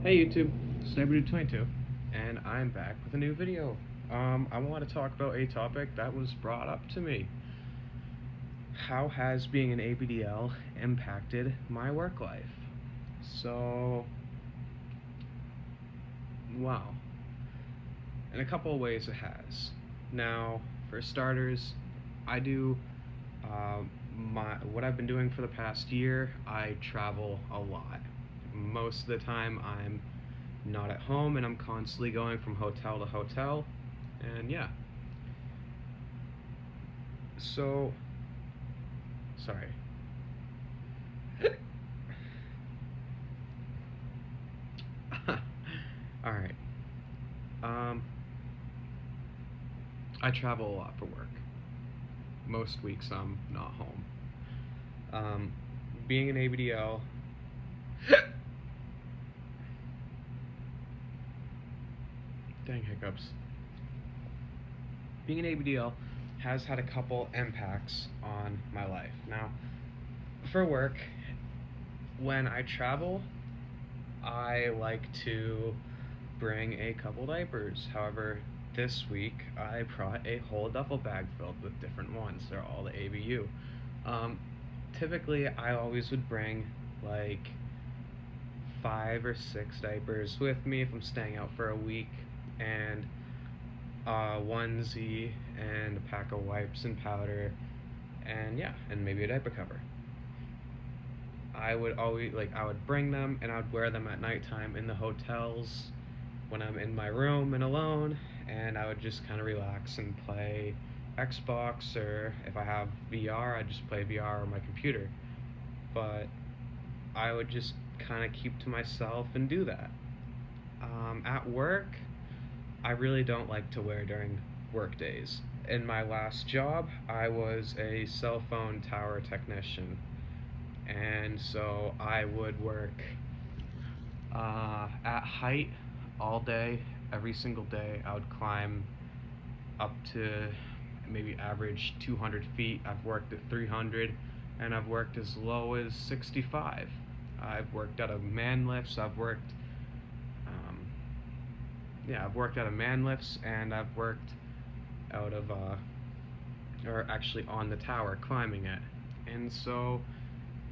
Hey YouTube, Sniper22, and I'm back with a new video. I want to talk about a topic that was brought up to me. How has being an ABDL impacted my work life? So, wow. In a couple of ways it has. Now, for starters, I do what I've been doing for the past year. I travel a lot. Most of the time, I'm not at home, and I'm constantly going from hotel to hotel. And yeah, so sorry. All right. Um, I travel a lot for work. Most weeks I'm not home. Um, being an ABDL, dang hiccups. Being an ABDL has had a couple impacts on my life. Now, for work, when I travel, I like to bring a couple diapers. However, this week I brought a whole duffel bag filled with different ones. They're all the ABU. Um, Typically, I always would bring like 5 or 6 diapers with me if I'm staying out for a week, and a onesie, and a pack of wipes and powder, and yeah, and maybe a diaper cover. I would bring them and I would wear them at nighttime in the hotels when I'm in my room and alone, and I would just kind of relax and play Xbox, or if I have VR, I'd just play VR on my computer. But I would just kind of keep to myself and do that. At work, I really don't like to wear during work days. In my last job, I was a cell phone tower technician, and so I would work at height all day, every single day. I would climb up to maybe average 200 feet. I've worked at 300, and I've worked as low as 65. I've worked out of man lifts. Um, I've worked out of man lifts, and I've worked out of, or actually on the tower, climbing it. And so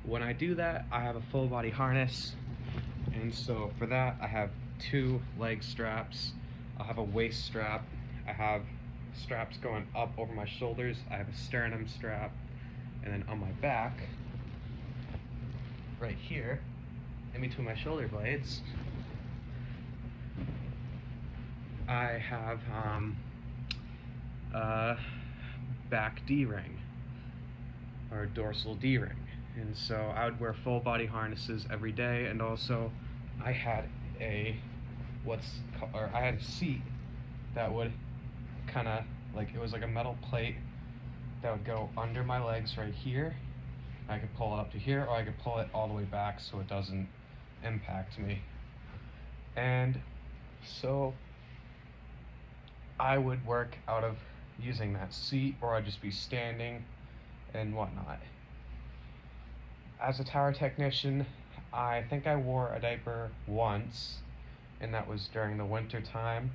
when I do that, I have a full body harness, and so for that, I have 2 leg straps. I'll have a waist strap. I have straps going up over my shoulders. I have a sternum strap. And then on my back, right here, in between my shoulder blades, I have a back D-ring, or dorsal D-ring. And so I would wear full body harnesses every day, and also I had a I had a seat that would kind of, like, it was like a metal plate that would go under my legs right here. I could pull it up to here, or I could pull it all the way back so it doesn't impact me. And so I would work out of using that seat, or I'd just be standing and whatnot. As a tower technician, I think I wore a diaper once, and that was during the winter time.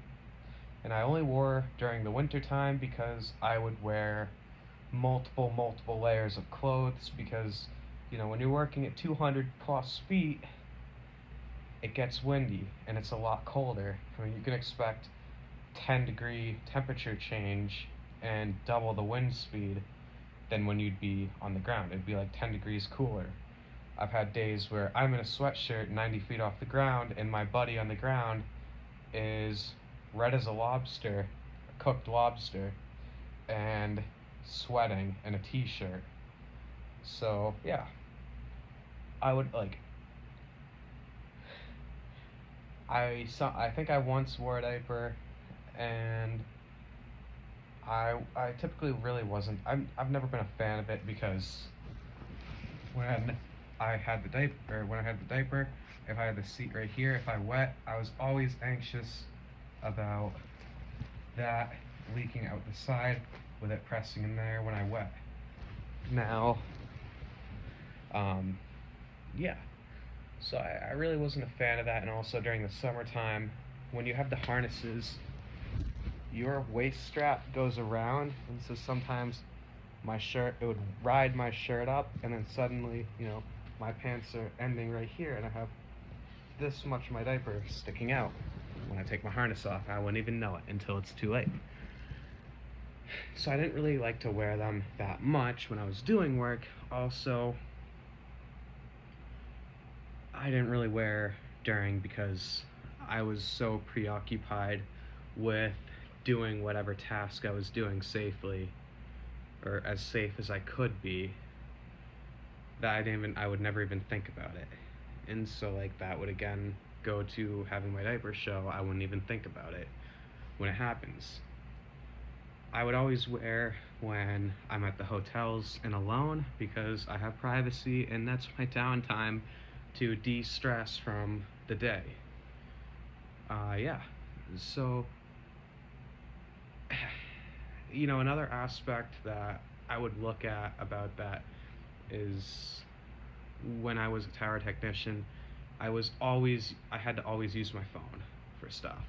And I only wore during the winter time because I would wear multiple layers of clothes, because when you're working at 200 plus feet, it gets windy and it's a lot colder. I mean, you can expect 10-degree temperature change and double the wind speed than when you'd be on the ground. It'd be like 10 degrees cooler. I've had days where I'm in a sweatshirt 90 feet off the ground, and my buddy on the ground is red as a lobster, a cooked lobster, and sweating in a t-shirt. So yeah, I would like. I think I once wore a diaper, and I typically really wasn't. I've never been a fan of it, because when when I had the diaper, if I had the seat right here, if I wet, I was always anxious about that leaking out the side with it pressing in there when I wet. Now, yeah. So I really wasn't a fan of that. And also during the summertime, when you have the harnesses, your waist strap goes around, and so sometimes my shirt, it would ride my shirt up, and then suddenly, my pants are ending right here, and I have this much of my diaper sticking out. When I take my harness off, I wouldn't even know it until it's too late. So I didn't really like to wear them that much when I was doing work. Also, I didn't really wear during because I was so preoccupied with doing whatever task I was doing safely, or as safe as I could be, that I would never even think about it. And so like that would again go to having my diaper show. I wouldn't even think about it when it happens. I would always wear when I'm at the hotels and alone because I have privacy, and that's my downtime to de-stress from the day. Yeah. So, another aspect that I would look at about that is when I was a tower technician, I had to always use my phone for stuff.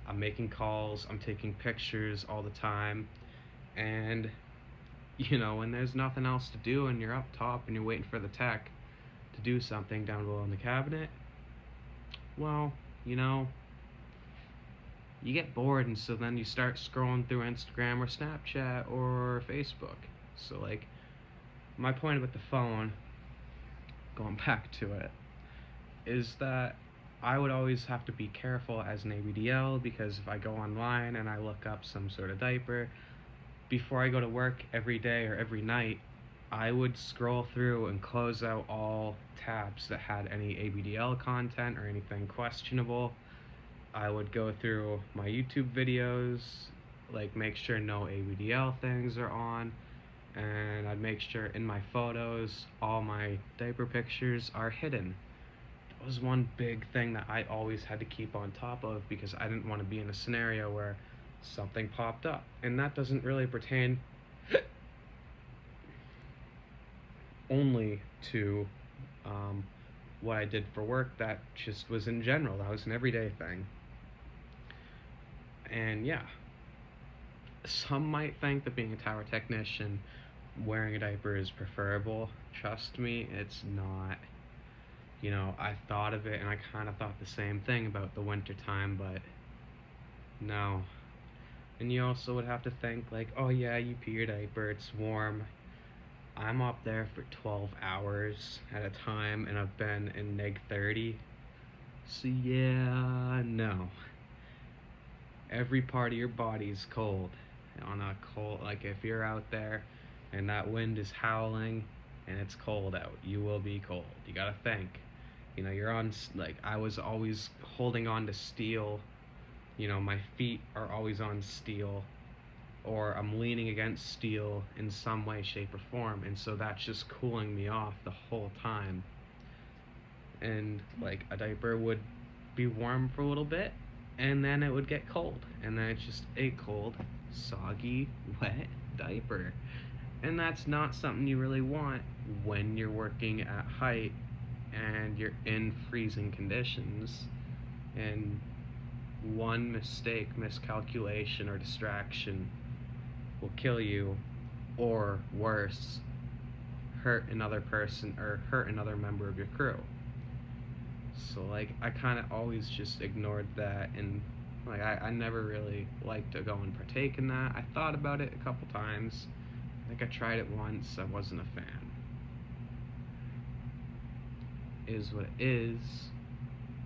I'm making calls, I'm taking pictures all the time, and when there's nothing else to do and you're up top and you're waiting for the tech to do something down below in the cabinet, well, you know, you get bored, and so then you start scrolling through Instagram or Snapchat or Facebook. So, like, my point with the phone, going back to it, is that I would always have to be careful as an ABDL because if I go online and I look up some sort of diaper, before I go to work every day or every night, I would scroll through and close out all tabs that had any ABDL content or anything questionable. I would go through my YouTube videos, like make sure no ABDL things are on, and I'd make sure in my photos all my diaper pictures are hidden. That was one big thing that I always had to keep on top of because I didn't want to be in a scenario where something popped up. And that doesn't really pertain only to what I did for work, that just was in general. That was an everyday thing. And yeah, some might think that being a tower technician, wearing a diaper is preferable. Trust me, it's not. I thought of it and I kind of thought the same thing about the winter time, but no. And you also would have to think, like, oh yeah, you pee your diaper, it's warm. I'm up there for 12 hours at a time and I've been in neg 30. So yeah, no. Every part of your body's cold. On a cold, like if you're out there and that wind is howling and it's cold out, you will be cold. You gotta think. You're on, like, I was always holding on to steel. My feet are always on steel, or I'm leaning against steel in some way, shape, or form, and so that's just cooling me off the whole time. And like a diaper would be warm for a little bit, and then it would get cold, and then it's just a cold, soggy, wet diaper. And that's not something you really want when you're working at height and you're in freezing conditions. And one mistake, miscalculation, or distraction will kill you, or worse, hurt another person or hurt another member of your crew. So like I kind of always just ignored that, and like I never really liked to go and partake in that. I thought about it a couple times. Like I tried it once, I wasn't a fan. Is what it is.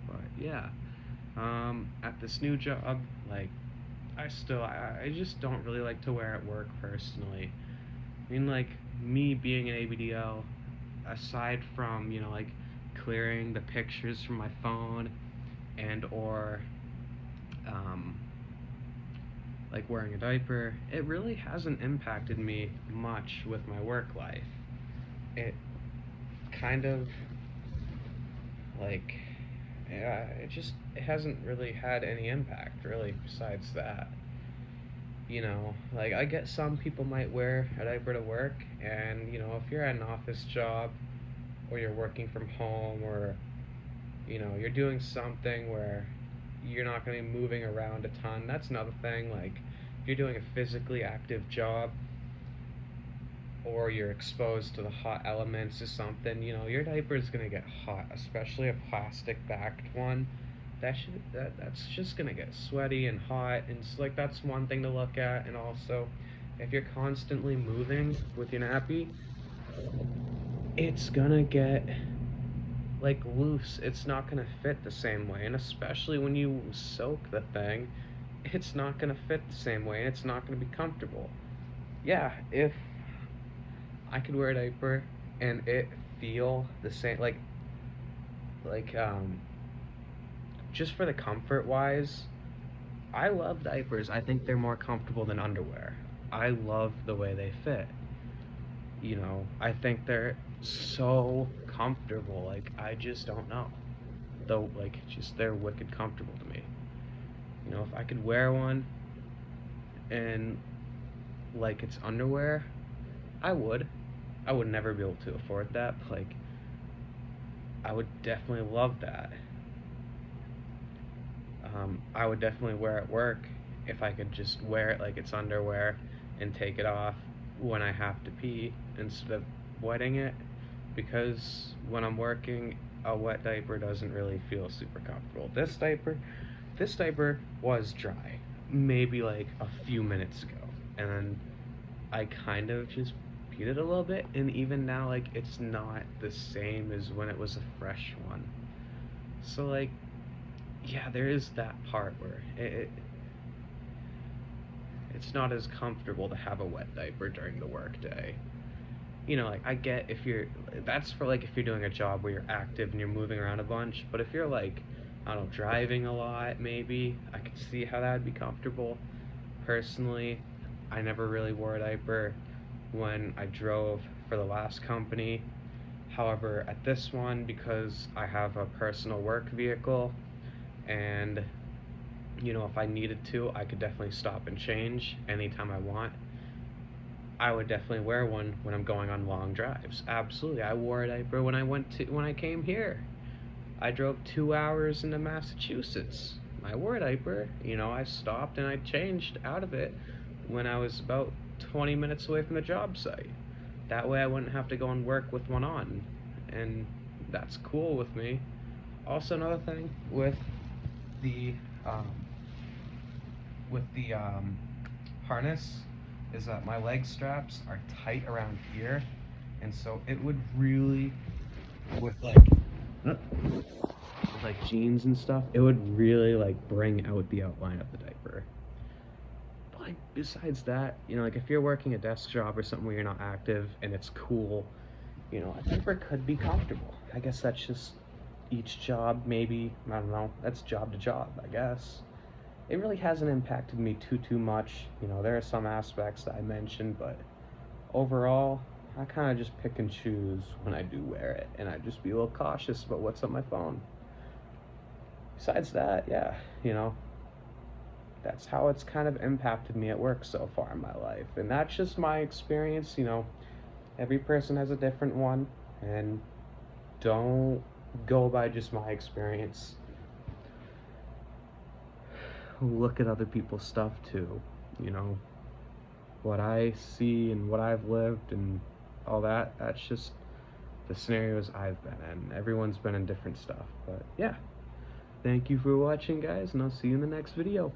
But yeah. At this new job, like I just don't really like to wear it at work personally. I mean, like, me being an ABDL, aside from, like, clearing the pictures from my phone and or, um, like, wearing a diaper, it really hasn't impacted me much with my work life. It kind of, like, yeah, it hasn't really had any impact, really, besides that. Like, I get some people might wear a diaper to work, and, if you're at an office job, or you're working from home, or You know, you're doing something where you're not going to be moving around a ton. That's another thing. Like, if you're doing a physically active job or you're exposed to the hot elements or something, you know, your diaper is going to get hot, especially a plastic backed one. That's just going to get sweaty and hot. And it's like, that's one thing to look at. And also, if you're constantly moving with your nappy, it's going to get like loose. It's not going to fit the same way. And especially when you soak the thing, it's not going to fit the same way and it's not going to be comfortable. Yeah, if I could wear a diaper and it feel the same, like just for the comfort wise, I love diapers. I think they're more comfortable than underwear. I love the way they fit. You know, I think they're so comfortable. Like, I just don't know. Though, like, just they're wicked comfortable to me. You know, if I could wear one and like it's underwear, I would. I would never be able to afford that, but like, I would definitely love that. I would definitely wear it at work if I could just wear it like it's underwear and take it off when I have to pee instead of wetting it, because when I'm working, a wet diaper doesn't really feel super comfortable. This diaper was dry, maybe like a few minutes ago, and then I kind of just peed it a little bit, and even now, like, it's not the same as when it was a fresh one. So, like, yeah, there is that part where it's not as comfortable to have a wet diaper during the workday. You know, like, I get if you're, that's for like if you're doing a job where you're active and you're moving around a bunch, but if you're like, I don't know, driving a lot, maybe, I could see how that would be comfortable. Personally, I never really wore a diaper when I drove for the last company. However, at this one, because I have a personal work vehicle and you know, if I needed to, I could definitely stop and change anytime I want. I would definitely wear one when I'm going on long drives. Absolutely. I wore a diaper when I came here. I drove 2 hours into Massachusetts. I wore a diaper. You know, I stopped and I changed out of it when I was about 20 minutes away from the job site. That way I wouldn't have to go and work with one on. And that's cool with me. Also, another thing the um, with the harness is that my leg straps are tight around here, and so it would really, with like jeans and stuff, it would really like bring out the outline of the diaper. But like, besides that, you know, like if you're working a desk job or something where you're not active and it's cool, you know, a diaper could be comfortable. I guess that's just each job, maybe. I don't know. That's job to job, I guess. It really hasn't impacted me too much. You know, there are some aspects that I mentioned, but overall, I kind of just pick and choose when I do wear it, and I just be a little cautious about what's on my phone. Besides that, yeah, you know, that's how it's kind of impacted me at work so far in my life, and that's just my experience. You know, every person has a different one, and don't go by just my experience. Look at other people's stuff too, you know, what I see and what I've lived and all that. That's just the scenarios I've been in. Everyone's been in different stuff. But yeah, thank you for watching, guys, and I'll see you in the next video.